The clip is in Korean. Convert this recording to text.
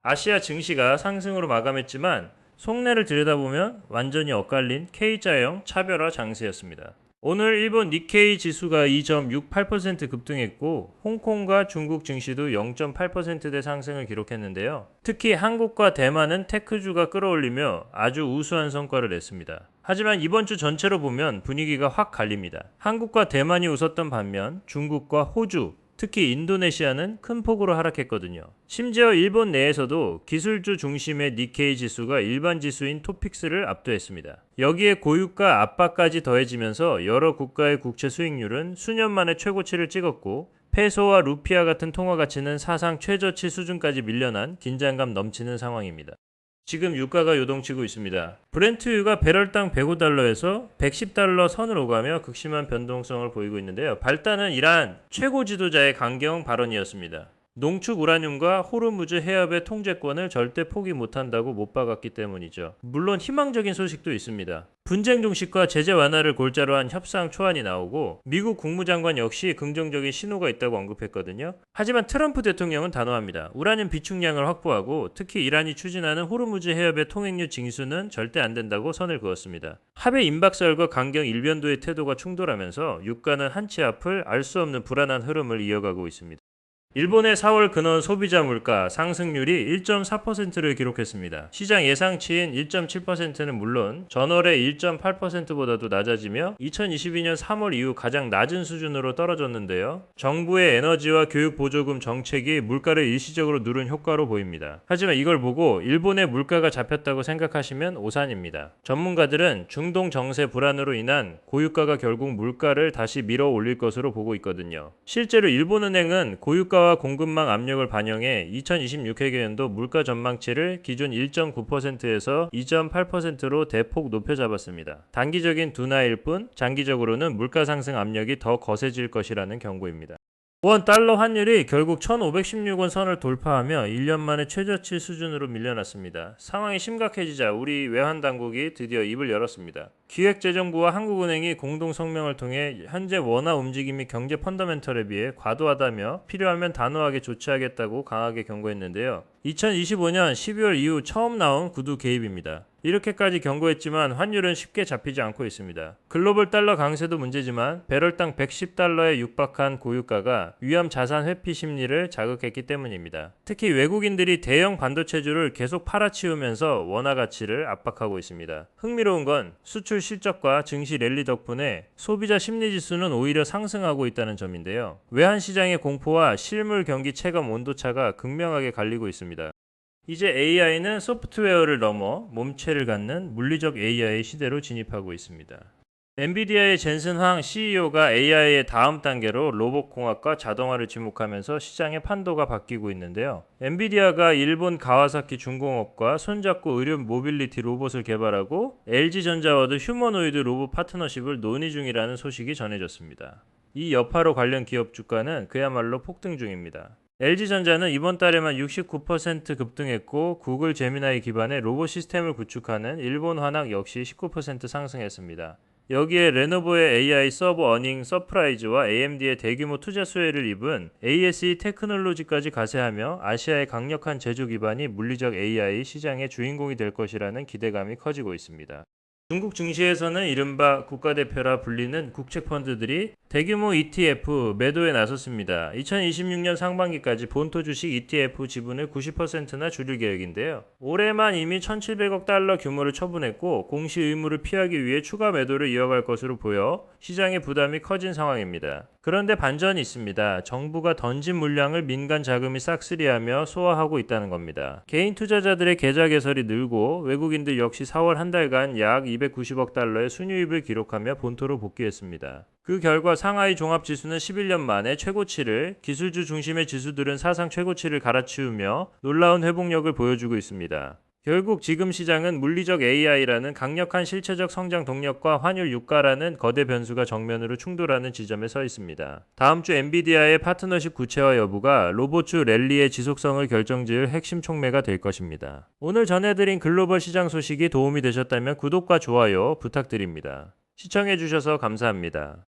아시아 증시가 상승으로 마감했지만 속내를 들여다보면 완전히 엇갈린 K자형 차별화 장세였습니다. 오늘 일본 니케이 지수가 2.68% 급등했고 홍콩과 중국 증시도 0.8%대 상승을 기록했는데요. 특히 한국과 대만은 테크주가 끌어올리며 아주 우수한 성과를 냈습니다. 하지만 이번 주 전체로 보면 분위기가 확 갈립니다. 한국과 대만이 웃었던 반면 중국과 호주, 특히 인도네시아는 큰 폭으로 하락했거든요. 심지어 일본 내에서도 기술주 중심의 니케이 지수가 일반 지수인 토픽스를 압도했습니다. 여기에 고유가 압박까지 더해지면서 여러 국가의 국채 수익률은 수년 만에 최고치를 찍었고 페소와 루피아 같은 통화 가치는 사상 최저치 수준까지 밀려난 긴장감 넘치는 상황입니다. 지금 유가가 요동치고 있습니다. 브렌트유가 배럴당 105달러에서 110달러 선을 오가며 극심한 변동성을 보이고 있는데요. 발단은 이러한 최고 지도자의 강경 발언이었습니다. 농축 우라늄과 호르무즈 해협의 통제권을 절대 포기 못한다고 못 박았기 때문이죠. 물론 희망적인 소식도 있습니다. 분쟁 종식과 제재 완화를 골자로 한 협상 초안이 나오고 미국 국무장관 역시 긍정적인 신호가 있다고 언급했거든요. 하지만 트럼프 대통령은 단호합니다. 우라늄 비축량을 확보하고 특히 이란이 추진하는 호르무즈 해협의 통행료 징수는 절대 안 된다고 선을 그었습니다. 합의 임박설과 강경 일변도의 태도가 충돌하면서 유가는 한치 앞을 알 수 없는 불안한 흐름을 이어가고 있습니다. 일본의 4월 근원 소비자 물가 상승률이 1.4%를 기록했습니다. 시장 예상치인 1.7%는 물론 전월의 1.8%보다도 낮아지며 2022년 3월 이후 가장 낮은 수준으로 떨어졌는데요. 정부의 에너지와 교육 보조금 정책이 물가를 일시적으로 누른 효과로 보입니다. 하지만 이걸 보고 일본의 물가가 잡혔다고 생각하시면 오산입니다. 전문가들은 중동 정세 불안으로 인한 고유가가 결국 물가를 다시 밀어 올릴 것으로 보고 있거든요. 실제로 일본은행은 고유가 와 공급망 압력을 반영해 2026회계연도 물가 전망치를 기존 1.9%에서 2.8%로 대폭 높여 잡았습니다. 단기적인 둔화일 뿐 장기적으로는 물가 상승 압력이 더 거세질 것이라는 경고입니다. 원 달러 환율이 결국 1516원 선을 돌파하며 1년 만에 최저치 수준으로 밀려났습니다. 상황이 심각해지자 우리 외환당국이 드디어 입을 열었습니다. 기획재정부와 한국은행이 공동 성명을 통해 현재 원화 움직임 및 경제 펀더멘털에 비해 과도하다며 필요하면 단호하게 조치하겠다고 강하게 경고했는데요. 2025년 12월 이후 처음 나온 구두 개입입니다. 이렇게까지 경고했지만 환율은 쉽게 잡히지 않고 있습니다. 글로벌 달러 강세도 문제지만 배럴당 110달러에 육박한 고유가가 위험 자산 회피 심리를 자극했기 때문입니다. 특히 외국인들이 대형 반도체주를 계속 팔아치우면서 원화 가치를 압박하고 있습니다. 흥미로운 건 수출 실적과 증시 랠리 덕분에 소비자 심리지수는 오히려 상승하고 있다는 점인데요. 외환시장의 공포와 실물 경기 체감 온도차가 극명하게 갈리고 있습니다. 이제 AI는 소프트웨어를 넘어 몸체를 갖는 물리적 AI 시대로 진입하고 있습니다. 엔비디아의 젠슨 황 CEO가 AI의 다음 단계로 로봇공학과 자동화를 지목하면서 시장의 판도가 바뀌고 있는데요. 엔비디아가 일본 가와사키 중공업과 손잡고 의료 모빌리티 로봇을 개발하고 LG전자와도 휴머노이드 로봇 파트너십을 논의 중이라는 소식이 전해졌습니다. 이 여파로 관련 기업 주가는 그야말로 폭등 중입니다. LG전자는 이번 달에만 69% 급등했고 구글 제미나이 기반의 로봇 시스템을 구축하는 일본 환학 역시 19% 상승했습니다. 여기에 레노버의 AI 서버 어닝 서프라이즈와 AMD의 대규모 투자 수혜를 입은 ASE 테크놀로지까지 가세하며 아시아의 강력한 제조 기반이 물리적 AI 시장의 주인공이 될 것이라는 기대감이 커지고 있습니다. 중국 증시에서는 이른바 국가대표라 불리는 국책펀드들이 대규모 ETF 매도에 나섰습니다. 2026년 상반기까지 본토 주식 ETF 지분을 90%나 줄일 계획인데요. 올해만 이미 1,700억 달러 규모를 처분했고 공시 의무를 피하기 위해 추가 매도를 이어갈 것으로 보여 시장의 부담이 커진 상황입니다. 그런데 반전이 있습니다. 정부가 던진 물량을 민간 자금이 싹쓸이하며 소화하고 있다는 겁니다. 개인 투자자들의 계좌 개설이 늘고 외국인들 역시 4월 한 달간 약 290억 달러의 순유입을 기록하며 본토로 복귀했습니다. 그 결과 상하이 종합지수는 11년 만에 최고치를, 기술주 중심의 지수들은 사상 최고치를 갈아치우며 놀라운 회복력을 보여주고 있습니다. 결국 지금 시장은 물리적 AI라는 강력한 실체적 성장 동력과 환율 유가라는 거대 변수가 정면으로 충돌하는 지점에 서 있습니다. 다음 주 엔비디아의 파트너십 구체화 여부가 로봇주 랠리의 지속성을 결정지을 핵심 촉매가 될 것입니다. 오늘 전해드린 글로벌 시장 소식이 도움이 되셨다면 구독과 좋아요 부탁드립니다. 시청해주셔서 감사합니다.